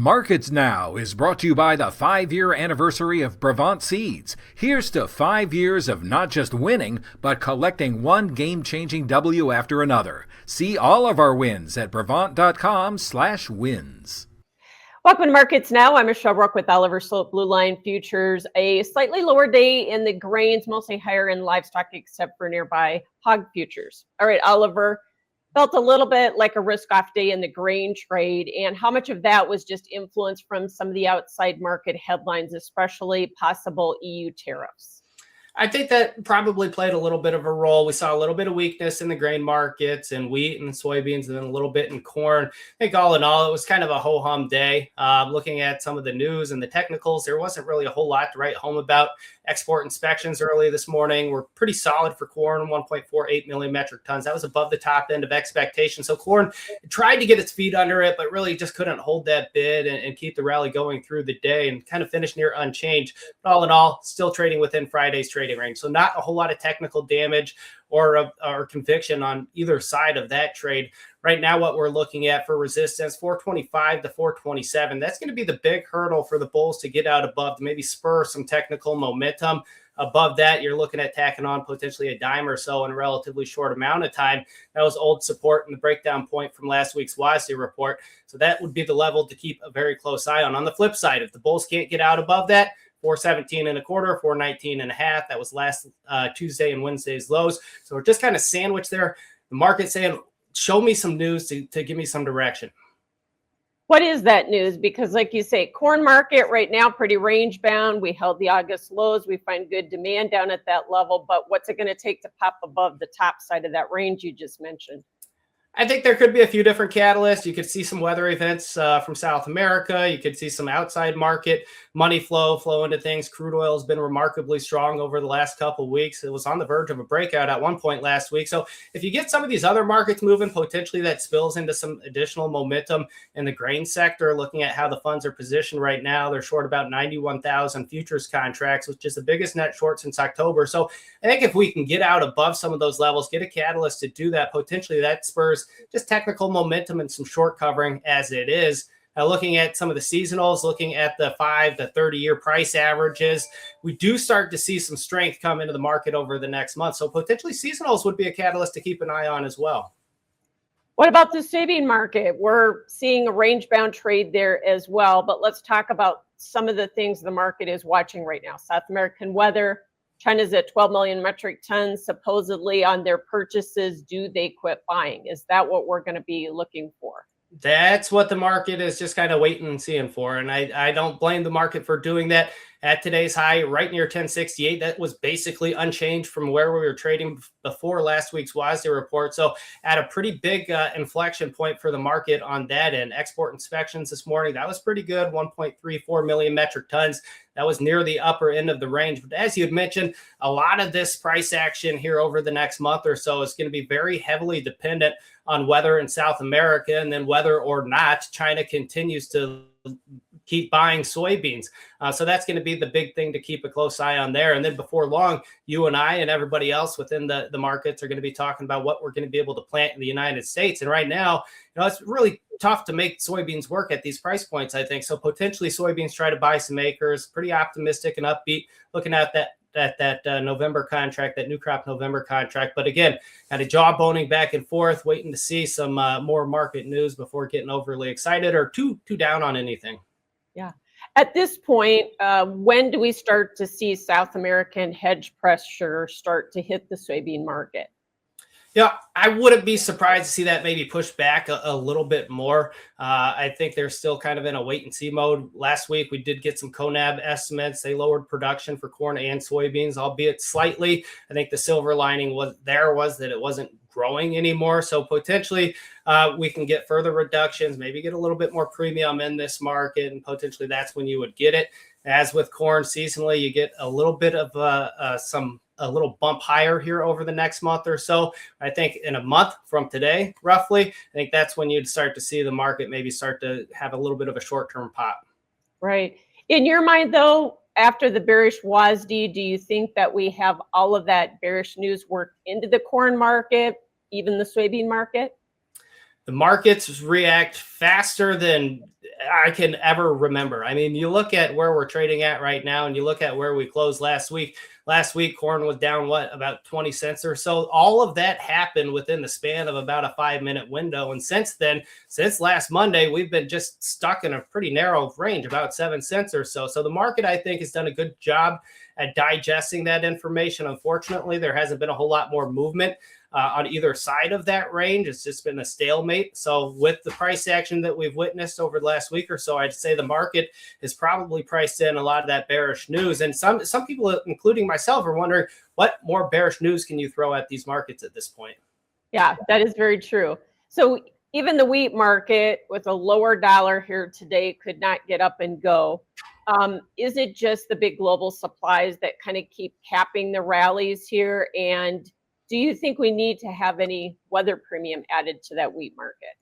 Markets Now is brought to you by the 5-year anniversary of Brevant Seeds. Here's to 5 years of not just winning, but collecting one game-changing W after another. See all of our wins at Brevant.com/wins. Welcome to Markets Now. I'm Michelle Rook with Oliver Sloup Blue Line Futures. A slightly lower day in the grains, mostly higher in livestock, except for nearby hog futures. All right, Oliver, felt a little bit like a risk-off day in the grain trade, and how much of that was just influenced from some of the outside market headlines, especially possible EU tariffs? I think that probably played a little bit of a role. We saw a little bit of weakness in the grain markets and wheat and soybeans, and then a little bit in corn. I think all in all, it was kind of a ho-hum day. Looking at some of the news and the technicals, there wasn't really a whole lot to write home about. Export inspections early this morning were pretty solid for corn, 1.48 million metric tons. That was above the top end of expectation. So corn tried to get its feet under it, but really just couldn't hold that bid and keep the rally going through the day and kind of finished near unchanged. But all in all, still trading within Friday's trading range. So not a whole lot of technical damage or conviction on either side of that trade. Right now, what we're looking at for resistance, 425 to 427. That's going to be the big hurdle for the bulls to get out above, to maybe spur some technical momentum. Above that, you're looking at tacking on potentially a dime or so in a relatively short amount of time. That was old support and the breakdown point from last week's WASDE report. So that would be the level to keep a very close eye on. On the flip side, if the bulls can't get out above that, 417 and a quarter, 419 and a half. That was last Tuesday and Wednesday's lows. So we're just kind of sandwiched there. The market saying, show me some news to give me some direction. What is that news? Because like you say, corn market right now, pretty range bound. We held the August lows. We find good demand down at that level. But what's it going to take to pop above the top side of that range you just mentioned? I think there could be a few different catalysts. You could see some weather events from South America. You could see some outside market money flow into things. Crude oil has been remarkably strong over the last couple of weeks. It was on the verge of a breakout at one point last week. So if you get some of these other markets moving, potentially that spills into some additional momentum in the grain sector. Looking at how the funds are positioned right now, they're short about 91,000 futures contracts, which is the biggest net short since October. So I think if we can get out above some of those levels, get a catalyst to do that, potentially that spurs just technical momentum and some short covering as it is. Looking at some of the seasonals, looking at the 5 to 30-year price averages, we do start to see some strength come into the market over the next month. So potentially seasonals would be a catalyst to keep an eye on as well. What about the soybean market? We're seeing a range-bound trade there as well, but let's talk about some of the things the market is watching right now. South American weather. China's at 12 million metric tons supposedly on their purchases. Do they quit buying? Is that what we're going to be looking for? That's what the market is just kind of waiting and seeing for. And I don't blame the market for doing that. At today's high, right near 1068, that was basically unchanged from where we were trading before last week's WASDE report. So at a pretty big inflection point for the market on that end. Export inspections this morning, that was pretty good, 1.34 million metric tons. That was near the upper end of the range. But as you had mentioned, a lot of this price action here over the next month or so is going to be very heavily dependent on weather in South America, and then whether or not China continues to keep buying soybeans. So that's going to be the big thing to keep a close eye on there. And then before long, you and I and everybody else within the markets are going to be talking about what we're going to be able to plant in the United States. And right now, it's really tough to make soybeans work at these price points, I think. So potentially soybeans try to buy some acres, pretty optimistic and upbeat, looking at that November contract, that new crop November contract. But again, had a jawboning back and forth, waiting to see some more market news before getting overly excited or too down on anything. Yeah. At this point, when do we start to see South American hedge pressure start to hit the soybean market? Yeah, I wouldn't be surprised to see that maybe push back a little bit more. I think they're still kind of in a wait and see mode. Last week, we did get some CONAB estimates. They lowered production for corn and soybeans, albeit slightly. I think the silver lining was that it wasn't growing anymore. So potentially we can get further reductions, maybe get a little bit more premium in this market, and potentially that's when you would get it. As with corn seasonally, you get a little bit of a little bump higher here over the next month or so. I think in a month from today, roughly, I think that's when you'd start to see the market maybe start to have a little bit of a short-term pop. Right. In your mind, though, after the bearish WASDE, do you think that we have all of that bearish news worked into the corn market, even the soybean market? The markets react faster than I can ever remember. I mean, you look at where we're trading at right now, and you look at where we closed last week. Last week, corn was down, about 20 cents or so. All of that happened within the span of about a 5-minute window. And since then, since last Monday, we've been just stuck in a pretty narrow range, about 7 cents or so. So the market, I think, has done a good job at digesting that information. Unfortunately, there hasn't been a whole lot more movement on either side of that range. It's just been a stalemate. So with the price action that we've witnessed over the last week or so, I'd say the market is probably priced in a lot of that bearish news. And some people, including myself, are wondering, what more bearish news can you throw at these markets at this point? Yeah, that is very true. So even the wheat market with a lower dollar here today could not get up and go. Is it just the big global supplies that kind of keep capping the rallies here? And do you think we need to have any weather premium added to that wheat market?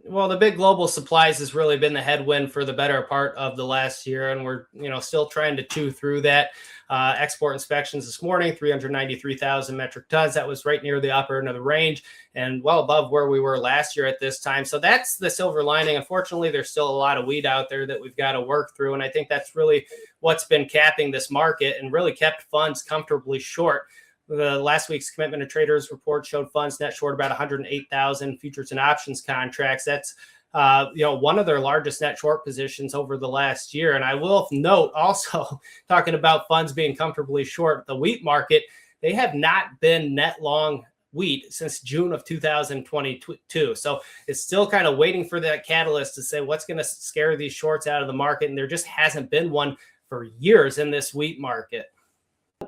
Well, the big global supplies has really been the headwind for the better part of the last year, and we're still trying to chew through that. Export inspections this morning, 393,000 metric tons. That was right near the upper end of the range and well above where we were last year at this time. So that's the silver lining. Unfortunately, there's still a lot of wheat out there that we've got to work through, and I think that's really what's been capping this market and really kept funds comfortably short. The last week's commitment to traders report showed funds net short about 108,000 futures and options contracts. That's one of their largest net short positions over the last year. And I will note also, talking about funds being comfortably short, the wheat market, they have not been net long wheat since June of 2022. So it's still kind of waiting for that catalyst to say what's going to scare these shorts out of the market. And there just hasn't been one for years in this wheat market.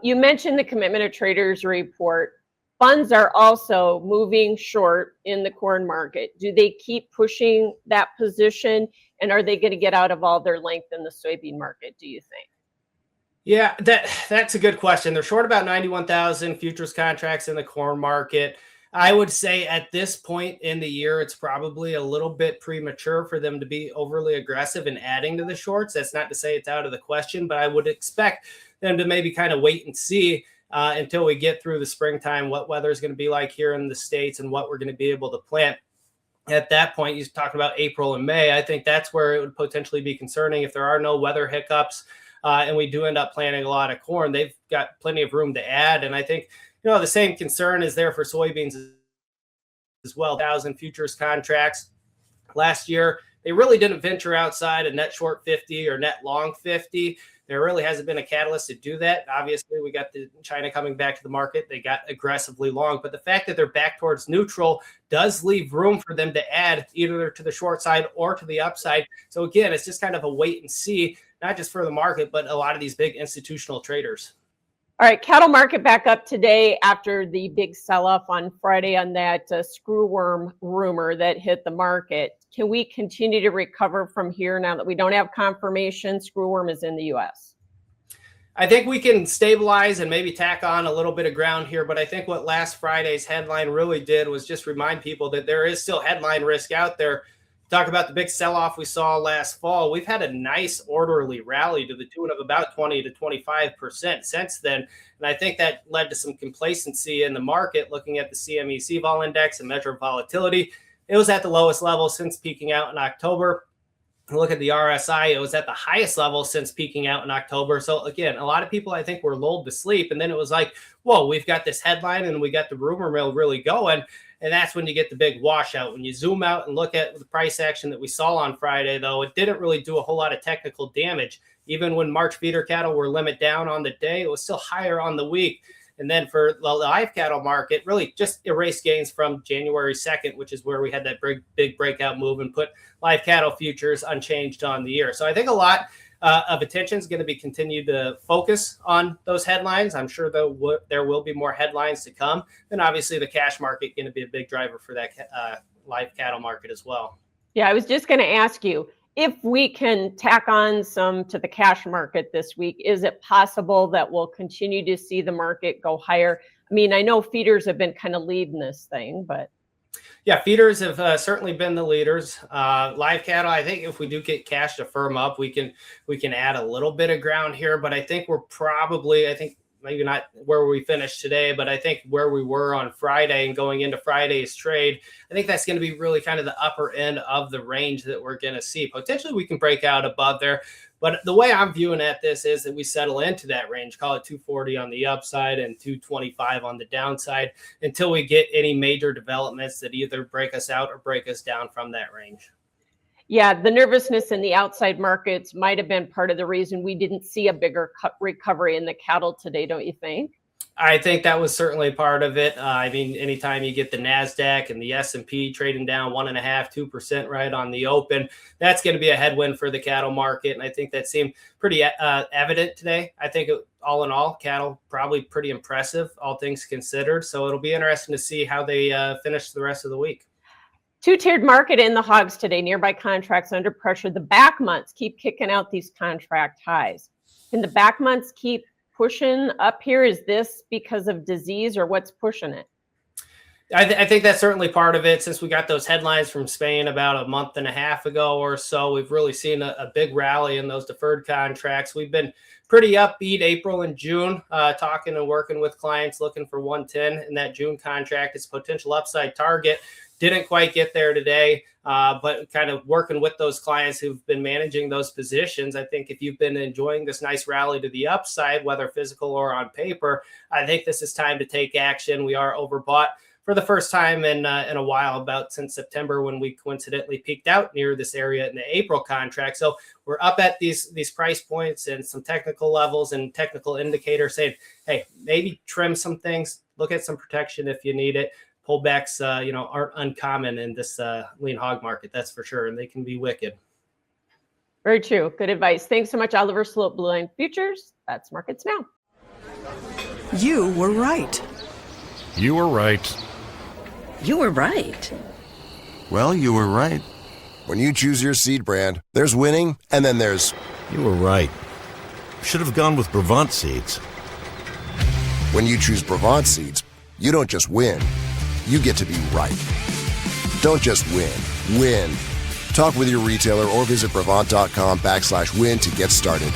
You mentioned the commitment of traders report. Funds are also moving short in the corn market. Do they keep pushing that position? And are they going to get out of all their length in the soybean market, do you think? Yeah, that's a good question. They're short about 91,000 futures contracts in the corn market. I would say at this point in the year, it's probably a little bit premature for them to be overly aggressive in adding to the shorts. That's not to say it's out of the question, but I would expect them to maybe kind of wait and see until we get through the springtime, what weather is going to be like here in the States and what we're going to be able to plant. At that point, you're talking about April and May. I think that's where it would potentially be concerning if there are no weather hiccups and we do end up planting a lot of corn. They've got plenty of room to add. And I think, the same concern is there for soybeans as well. 1,000 futures contracts last year. They really didn't venture outside a net short 50 or net long 50. There really hasn't been a catalyst to do that. Obviously, we got the China coming back to the market. They got aggressively long, but the fact that they're back towards neutral does leave room for them to add either to the short side or to the upside. So again, it's just kind of a wait and see, not just for the market, but a lot of these big institutional traders. All right, cattle market back up today after the big sell-off on Friday on that screwworm rumor that hit the market. Can we continue to recover from here now that we don't have confirmation screwworm is in the U.S.? I think we can stabilize and maybe tack on a little bit of ground here, but I think what last Friday's headline really did was just remind people that there is still headline risk out there. Talk about the big sell-off we saw last fall. We've had a nice orderly rally to the tune of about 20 to 25% since then. And I think that led to some complacency in the market. Looking at the CME vol index and measure of volatility, it was at the lowest level since peaking out in October. Look at the RSI, it was at the highest level since peaking out in October. So again, a lot of people, I think, were lulled to sleep. And then it was like, whoa, we've got this headline and we got the rumor mill really going. And that's when you get the big washout. When you zoom out and look at the price action that we saw on Friday, though, it didn't really do a whole lot of technical damage. Even when March feeder cattle were limit down on the day, it was still higher on the week. And then for the live cattle market, really just erased gains from January 2nd, which is where we had that big breakout move and put live cattle futures unchanged on the year. So I think a lot of attention is going to be continued to focus on those headlines. I'm sure there will be more headlines to come. And obviously the cash market going to be a big driver for that live cattle market as well. Yeah, I was just going to ask you, if we can tack on some to the cash market this week, is it possible that we'll continue to see the market go higher? I mean, I know feeders have been kind of leading this thing, but. Yeah, feeders have certainly been the leaders. Live cattle, I think if we do get cash to firm up, we can add a little bit of ground here. But I think we're probably, maybe not where we finished today, but I think where we were on Friday and going into Friday's trade, I think that's going to be really kind of the upper end of the range that we're going to see. Potentially we can break out above there. But the way I'm viewing at this is that we settle into that range, call it 240 on the upside and 225 on the downside until we get any major developments that either break us out or break us down from that range. Yeah, the nervousness in the outside markets might have been part of the reason we didn't see a bigger recovery in the cattle today, don't you think? I think that was certainly part of it. I mean, anytime you get the NASDAQ and the S&P trading down 1.5%, 2% right on the open, that's going to be a headwind for the cattle market. And I think that seemed pretty evident today. I think all in all, cattle probably pretty impressive, all things considered. So it'll be interesting to see how they finish the rest of the week. Two-tiered market in the hogs today, nearby contracts under pressure. The back months keep kicking out these contract highs. Can the back months keep pushing up here? Is this because of disease or what's pushing it? I think that's certainly part of it. Since we got those headlines from Spain about a month and a half ago or so, we've really seen a big rally in those deferred contracts. We've been pretty upbeat April and June, talking and working with clients looking for 110 in that June contract. It's a potential upside target. Didn't quite get there today, but kind of working with those clients who've been managing those positions. I think if you've been enjoying this nice rally to the upside, whether physical or on paper, I think this is time to take action. We are overbought for the first time in a while, about since September, when we coincidentally peaked out near this area in the April contract. So we're up at these price points and some technical levels and technical indicators saying, hey, maybe trim some things, look at some protection if you need it. Pullbacks, aren't uncommon in this lean hog market, that's for sure, and they can be wicked. Very true. Good advice. Thanks so much, Oliver Sloup, Blue Line Futures. That's Markets Now. You were right. You were right. You were right. Well, you were right. When you choose your seed brand, there's winning, and then there's... You were right. Should have gone with Brevant seeds. When you choose Brevant seeds, you don't just win. You get to be right. Don't just win. Win. Talk with your retailer or visit Brevant.com/win to get started.